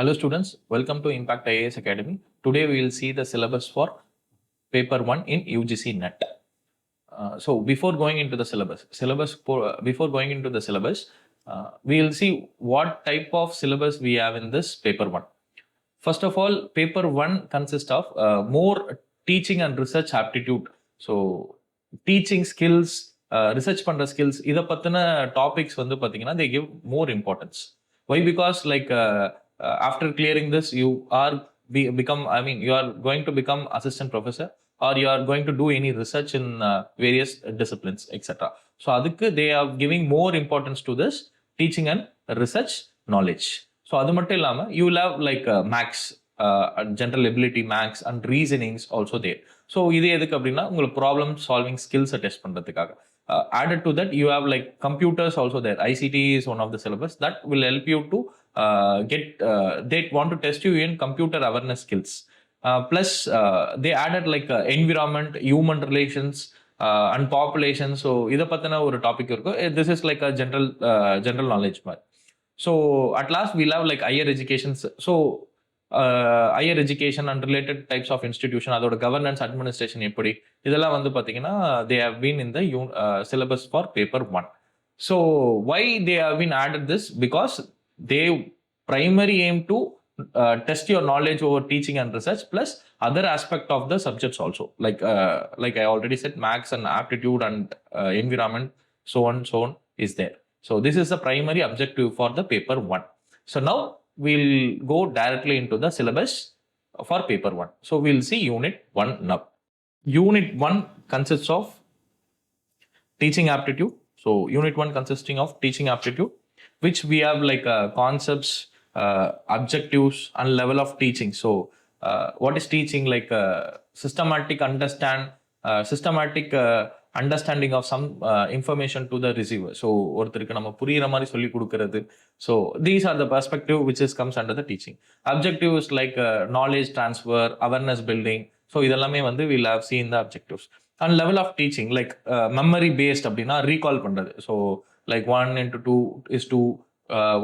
Hello students, welcome to Impact IAS Academy. Today we will see the syllabus for paper 1 in UGC NET. So before going into the syllabus, we will see what type of syllabus we have in this paper 1. First of all, paper 1 consists of more teaching and research aptitude. So teaching skills, research பண்ற skills, இதை பத்தின topics வந்து பார்த்தீங்கன்னா they give more importance. Why? Because after clearing this, you are you are going to become assistant professor or you are going to do any research in various disciplines, etc. So adukku they are giving more importance to this teaching and research knowledge. So அது மட்டும் இல்லாம you will have maths, general ability maths and reasonings also there. So இது எதுக்கு அப்படின்னா உங்களுக்கு problem solving skills test பண்றதுக்காக. Added to that, you have computers also there. ICT is one of the syllabus that will help you to they want to test you in computer awareness skills. Plus, they added environment, human relations, and population. So, இதை பத்தின ஒரு topic இருக்கும். This is like a general knowledge part. So, at last, we'll have higher education. So, higher education and related types of institution, அதோட governance administration எப்படி இதெல்லாம் வந்து பார்த்தீங்கன்னா they have been in the syllabus for paper 1. So why they have been added this? Because they primary aim to test your knowledge over teaching and research plus other aspect of the subjects also, like I already said, maths and aptitude and environment, so on is there. So this is the primary objective for the paper 1. So now we'll go directly into the syllabus for paper 1. So we'll see unit 1 now. Unit 1 consists of teaching aptitude. So unit 1 consisting of teaching aptitude, which we have concepts, objectives and level of teaching. So what is teaching? Systematic understanding of some information to the receiver. So ஒருத்தருக்கு நம்ம புரியுற மாதிரி சொல்லி கொடுக்கிறது. So these are the perspective which comes under the teaching. Objective is knowledge transfer, awareness building. So இதெல்லாமே வந்து we'll have seen the objectives. And level of teaching, memory based அப்படின்னா recall பண்றது. So 1 into 2 is 2,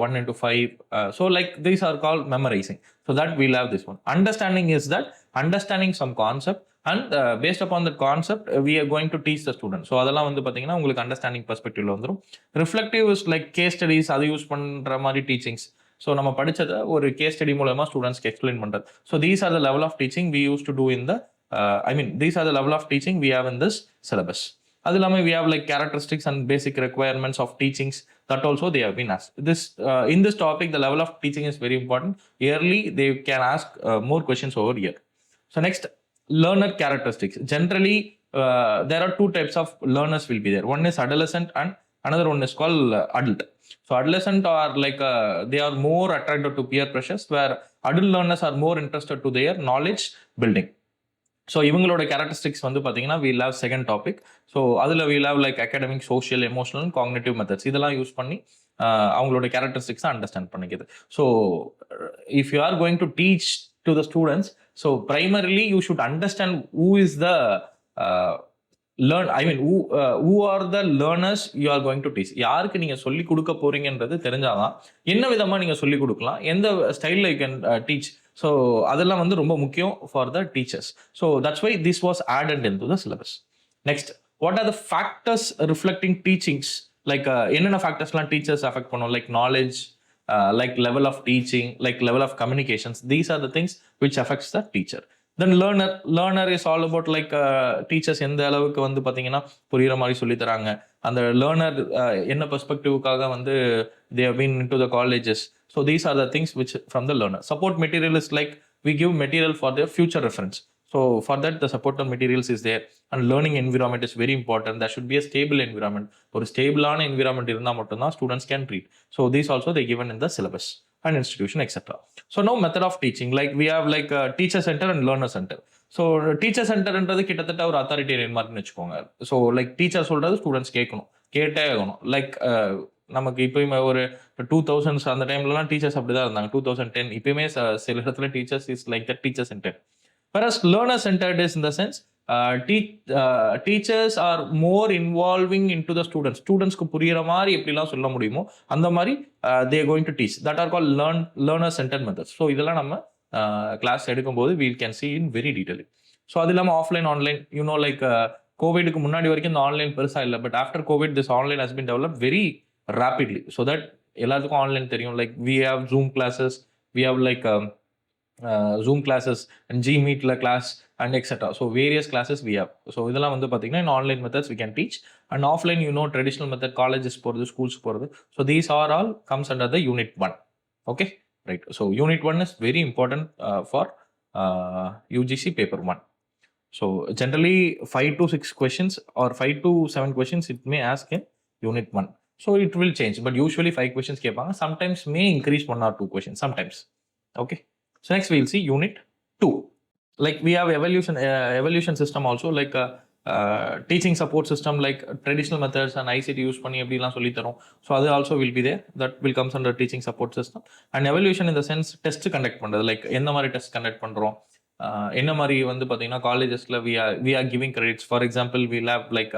1 into 5. So these are called memorizing. So that we'll have this one. Understanding is that understanding some concept and based upon the concept we are going to teach the student. So அதெல்லாம் வந்து பார்த்தீங்கன்னா உங்களுக்கு understanding பெர்ஸ்பெக்டிவ்ல வந்துடும். Reflective his case studies, அதை use பண்ணுற மாதிரி teachings. So நம்ம படித்ததை ஒரு கேஸ் ஸ்டடி மூலமாக ஸ்டூடெண்ட்ஸ்க்கு எக்ஸ்பிளைன் பண்ணுறது. So these are the level of teaching we use to do in the these are the level of teaching we have in this syllabus. அது இல்லாமல் we have characteristics and basic requirements of teachings that also they have been asked. This in this topic the level of teaching is very important. Yearly they can ask more questions over here. So next, learner characteristics. Generally there are two types of learners will be there. One is adolescent and another one is called adult. So adolescent are they are more attracted to peer pressures, where adult learners are more interested to their knowledge building. So இவங்களோட characteristics வந்து பார்த்தீங்கன்னா we'll have second topic. So அதில் we'll have academic, social, emotional, cognitive methods இதெல்லாம் use பண்ணி அவங்களோட கேரக்டரிஸ்டிக்ஸை understand பண்ணிக்குது. So if you are going to teach to the students, so primarily you should understand who is the who are the learners you are going to teach. யாருக்கு நீங்கள் சொல்லி கொடுக்க போறீங்கன்றது தெரிஞ்சாதான் என்ன விதமாக நீங்கள் சொல்லி கொடுக்கலாம், எந்த ஸ்டைலில் யூ கேன் டீச். ஸோ அதெல்லாம் வந்து ரொம்ப முக்கியம் for the teachers. So that's why this was added in to the syllabus. Next, what are the factors reflecting teachings? என்னென்ன ஃபேக்டர்ஸ்லாம் டீச்சர்ஸ் அஃபெக்ட் பண்ணும்? Knowledge, level of teaching, level of communications. These are the things which affects the teacher. Then learner is all about teachers எந்த அளவுக்கு வந்து பார்த்தீங்கன்னா புரியுற மாதிரி சொல்லி தராங்க. அந்த லேர்னர் என்ன பெர்ஸ்பெக்டிவ்காக வந்து they have been into the colleges. So these are the things which from the learner. Support material is we give material for their future reference. So for that the supportive materials is there. And learning environment is very important. There should be a stable environment. ஒரு ஸ்டேபிளான environment இருந்தால் மட்டும்தான் students can read. So these also they given in the syllabus and institution, etc. So now method of teaching, we have teacher center and learner center. So teacher center என்றது கிட்டத்தட்ட ஒரு authoritarian மாதிரி வச்சுக்கோங்க. So teacher சொல்றது students கேட்டே ஆகணும். நமக்கு இப்போயுமே ஒரு 2000s அந்த டைம்லலாம் டீச்சர்ஸ் அப்படி தான் இருந்தாங்க. 2010 இப்பயுமே சில இடத்துல teachers is the teacher centre. Whereas learner centered is in the sense teachers are more involving into the students க்கு புரியுற மாதிரி எப்படிலாம் சொல்ல முடியுமோ அந்த மாதிரி they are going to teach. That are called learner centered methods. So இதெல்லாம் நம்ம கிளாஸ் எடுக்கும்போது we can see in very detail. So அது இல்லாமல் ஆஃப்லைன் ஆன்லைன் லைக் கோவிடுக்கு முன்னாடி வரைக்கும் இந்த ஆன்லைன் பெருசாக இல்லை, but after Covid this online has been develop very rapidly. So that எல்லாத்துக்கும் ஆன்லைன் தெரியும். Like we have Zoom classes, we have like Zoom classes and Gmeet class and etc. So various classes we have. So இதெல்லாம் வந்து பார்த்தீங்கன்னா in online methods we can teach, and offline traditional method colleges போகிறது, schools போகிறது. So these are all comes under the unit 1. Okay, right. So unit 1 is very important for UGC paper 1. So generally 5 to 6 questions or 5 to 7 questions it may ask in unit 1. So it will change, but usually 5 questions கேட்பாங்க. Sometimes may increase 1 or 2 questions sometimes. Okay. So next we'll see unit 2. Like we have evaluation system also, like teaching support system, like traditional methods and ICT use பண்ணி எப்படிலாம் சொல்லி தரோம். So அது also will be there. That will comes under teaching support system. And evaluation in the sense test conduct பண்றது, like என்ன மாதிரி test conduct பண்றோம், என்ன மாதிரி வந்து பார்த்தீங்கன்னா காலேஜஸ்ல we are giving credits. For example, we'll have like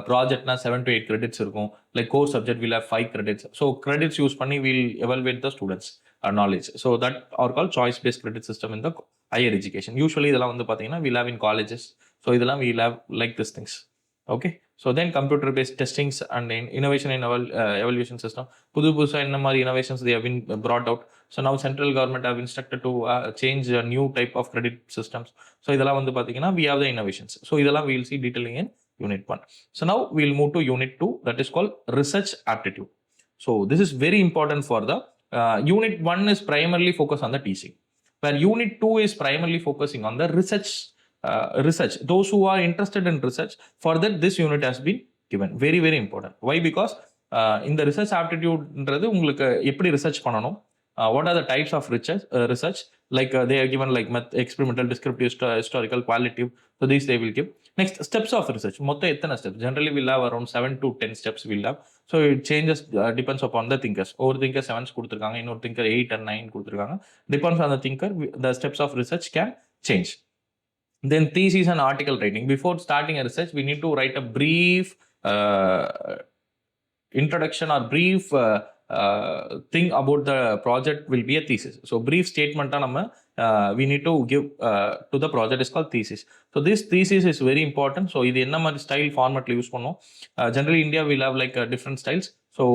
ப்ராஜெக்ட்னா 7 to 8 credits இருக்கும். Like core subject we'll have 5 credits. So credits use பண்ணி we'll evaluate the students knowledge. So that are called choice based credit system in the higher education. Usually இதெல்லாம் வந்து பார்த்தீங்கன்னா we'll have in colleges. So இதெல்லாம் we'll have like these things. Okay. So then computer based testings and innovation in evaluation system. புதுசா என்ன மாதிரி innovations they have been brought out. So now central government have instructed to change a new type of credit systems. So இதெல்லாம் வந்து பார்த்தீங்கன்னா we have the innovations. So இதெல்லாம் we'll see detailing in unit 1. So now we'll move to unit 2, that is called research aptitude. So this is very important for the unit 1 is primarily focused on the teaching, where unit 2 is primarily focusing on the research. Those who are interested in research, for that this unit has been given. Very very important. Why? Because in the research aptitude ன்றது உங்களுக்கு எப்படி research பண்ணணும், what are the types of research, like they are given like experimental, descriptive, historical, qualitative. So these they will give. Next, steps of research. மொத்தம் எத்தனை steps? Generally we'll have around 7 to 10 steps we'll have. So it changes depends upon the thinkers. ஒரு thinker 7 கொடுத்திருக்காங்க, இன்னொரு thinker 8 and 9 கொடுத்திருக்காங்க. Depends on the thinker, the steps of research can change. Then thesis and article writing. Before starting a research, we need to write a brief introduction or brief thing about the project will be a thesis. So brief statement we need to give to the project is called thesis. So this thesis is very important. So இது என்ன மாதிரி style format use பண்ணும். Generally India will have like different styles. So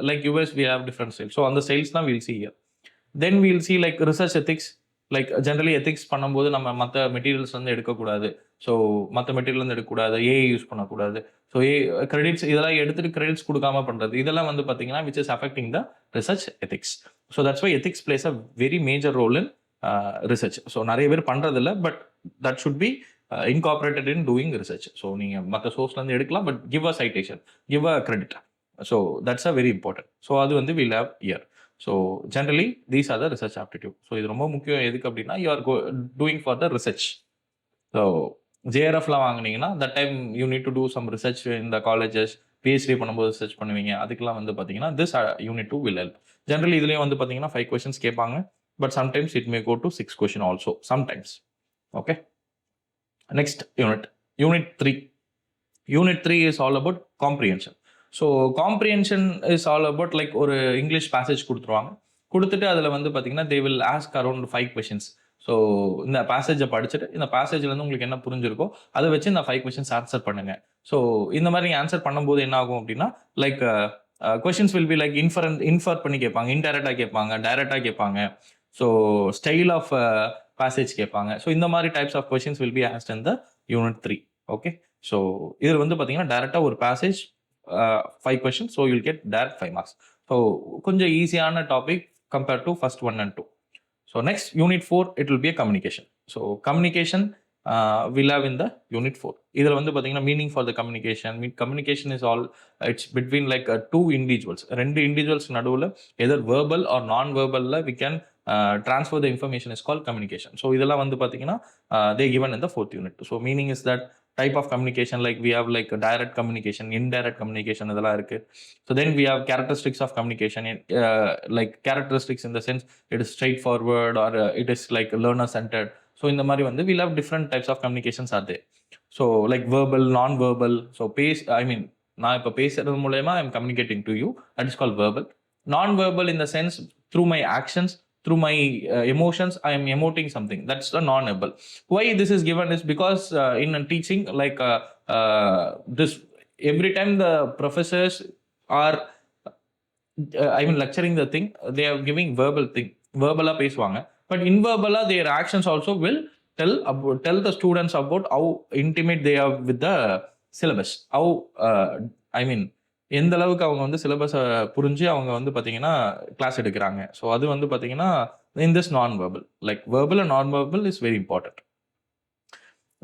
like US we have different styles. So on the styles now we'll see here. Then we'll see like research ethics. Like generally ethics பண்ணும்போது நம்ம மற்ற materials வந்து எடுக்கக்கூடாது. So மற்ற material வந்து எடுக்கக்கூடாது, AI use பண்ணக்கூடாது. So credits இதெல்லாம் எடுத்துட்டு கிரெடிட்ஸ் கொடுக்காம பண்ணுறது, இதெல்லாம் வந்து பார்த்தீங்கன்னா which is affecting the research ethics. So that's why ethics plays a very major role in research. So நிறைய பேர் பண்ணுறதில்ல, but that should be incorporated in doing research. So நீங்கள் மற்ற சோர்ஸ்லேருந்து எடுக்கலாம், but give a citation, give a credit. So that's a very important. So அது வந்து will have year. So generally these are the research aptitude. So இது ரொம்ப முக்கியம் எதுக்கு அப்படின்னா you are doing for the research. So JRFல வாங்குனீங்கன்னா that time you need to do some research in the colleges. PhD பண்ணும்போது research பண்ணுவீங்க. அதுக்கெல்லாம் வந்து பார்த்தீங்கன்னா this unit 2 will help. Generally இதுலேயும் வந்து பார்த்தீங்கன்னா 5 questions கேட்பாங்க, but sometimes it may go to 6 question also sometimes. Okay. Next unit 3. Unit 3 is all about comprehension. So comprehension is all about like ஒரு இங்கிலீஷ் பேசேஜ் கொடுத்துருவாங்க. கொடுத்துட்டு அதில் வந்து பார்த்தீங்கன்னா they will ask around 5 questions. So இந்த பேசேஜை படிச்சுட்டு இந்த பேசேஜ்லேருந்து உங்களுக்கு என்ன புரிஞ்சிருக்கோ அதை வச்சு இந்த 5 questions ஆன்சர் பண்ணுங்க. ஸோ இந்த மாதிரி நீங்கள் ஆன்சர் பண்ணும்போது என்ன ஆகும் அப்படின்னா like questions will be like infer பண்ணி கேட்பாங்க, இன்டைரக்டாக கேட்பாங்க, டைரக்டாக கேட்பாங்க. ஸோ ஸ்டைல் ஆஃப் பேசேஜ் கேட்பாங்க. ஸோ இந்த மாதிரி types of questions will be asked in the unit 3. Okay. So இதில் வந்து பார்த்தீங்கன்னா டைரெக்டாக ஒரு passage 5 questions, so you'll get direct 5 marks. So கொஞ்சம் ஈஸியான topic compared to first 1 and 2. So next unit 4 it will be a communication. So communication we'll have in the unit 4. இதில் வந்து பார்த்தீங்கன்னா meaning for the communication is all it's between like two individuals. ரெண்டு individuals நடுவில் either verbal or non-verbal we can transfer the information is called communication. So இதெல்லாம் வந்து பார்த்தீங்கன்னா they given in the 4th unit. So meaning is that type of communication, like we have like direct communication, indirect communication இதெல்லாம் இருக்கு. So then we have characteristics of communication, like characteristics in the sense it is straightforward or it is like learner centered so இந்த மாதிரி வந்து we'll have different types of communications are there. So like verbal, non-verbal. So நான் இப்போ பேசுறது மூலயமா I am communicating to you, that is call verbal. Non-verbal in the sense through my actions, through my emotions, I am emoting something. That's the non-verbal. Why this is given is because in teaching, like this, every time the professors are lecturing the thing, they are giving verbal thing. Verbal பேசுவாங்க, but inverbal their actions also will tell the students about how intimate they are with the syllabus. How எந்த அளவுக்கு அவங்க வந்து சிலபஸை புரிஞ்சு அவங்க வந்து பார்த்தீங்கன்னா கிளாஸ் எடுக்கிறாங்க. ஸோ அது வந்து பார்த்தீங்கன்னா in this non verbal, like verbal and non verbal is very important.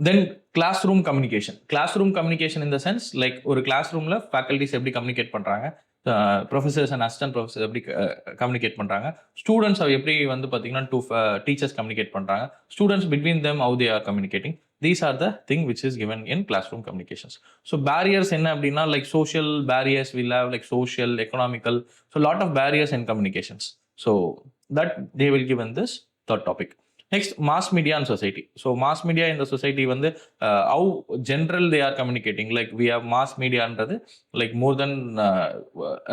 Then classroom communication. Classroom communication in the sense like ஒரு கிளாஸ் ரூமில் ஃபேக்கல்டிஸ் எப்படி கம்யூனிகேட் பண்ணுறாங்க, ப்ரொஃபஸர்ஸ் அண்ட் அசிஸ்டன்ட் ப்ரொஃபஸர் எப்படி communicate பண்ணுறாங்க, students எப்படி வந்து பார்த்தீங்கன்னா teachers communicate பண்ணுறாங்க, students between them how they are communicating. These are the thing which is given in classroom communications. So barriers enna appadina, like social barriers we'll have, like social, economical, so lot of barriers in communications. So that they will give in this third topic. Next, mass media and society. So mass media in the society வந்து how general they are communicating. Like we have mass media andradhu like more than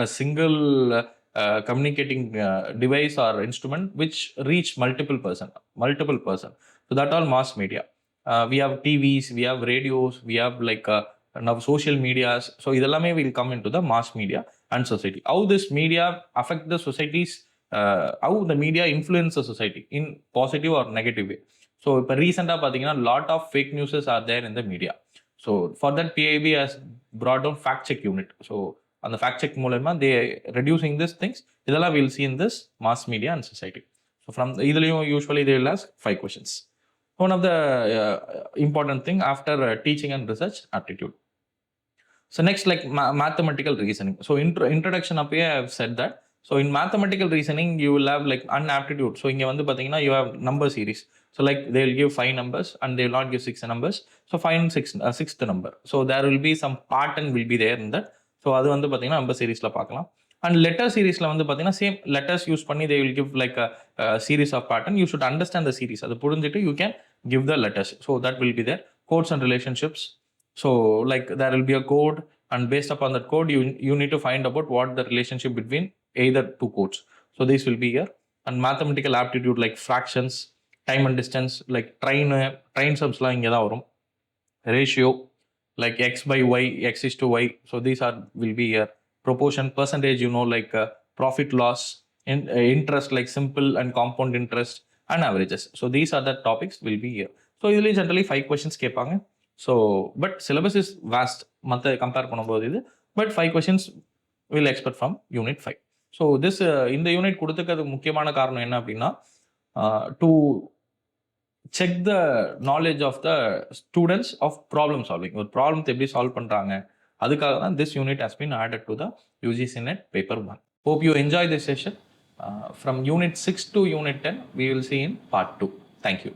a single communicating device or instrument which reach multiple person. So that all mass media. We have TVs, we have radios, we have like now social medias. So idellame will come into the mass media and society. How this media affect the societies, how the media influence the society in positive or negative way. So recently pathina lot of fake news are there in the media. So for that PIB has brought down fact check unit. So on the fact check மூலமா they reducing these things. இதெல்லாம் we'll see in this mass media and society. So from இதுலயும் usually they will ask 5 questions. One of the important thing after teaching and research aptitude. So next, like mathematical reasoning. So introduction up here I have said that. So in mathematical reasoning you will have like an aptitude. So inga vandu pathina you have number series. So like they will give 5 numbers and they will not give 6 numbers. So find sixth number. So there will be some pattern will be there in that. So adu vandu pathina number series la paakalam. And letter series la vandu pathina same letters use panni they will give like a series of pattern. You should understand the series. Adu purinjittu you can give the letters. So that will be there. Codes and relationships. So like there will be a code and based upon that code you need to find about what the relationship between either two codes. So this will be here. And mathematical aptitude like fractions, time and distance, like train sums la inga da varum. Ratio like x by y, x is to y. So these will be here. Proportion, percentage, like profit loss, interest like simple and compound interest, and averages. So these are the topics will be here. So usually generally 5 questions kepanga. So but syllabus is vast matha compare பண்ணும்போது இது, but 5 questions will expect from unit 5. So this இந்த unit கொடுத்துக்கிறது முக்கியமான காரணம் என்ன அப்படின்னா to check the knowledge of the students of problem solving. ஒரு ப்ராப்ளத்தை எப்படி சால்வ் பண்றாங்க அதுக்காக தான் this unit has been added to the UGC NET paper 1. Hope you enjoy this session. From unit 6 to unit 10 we will see in part 2. Thank you.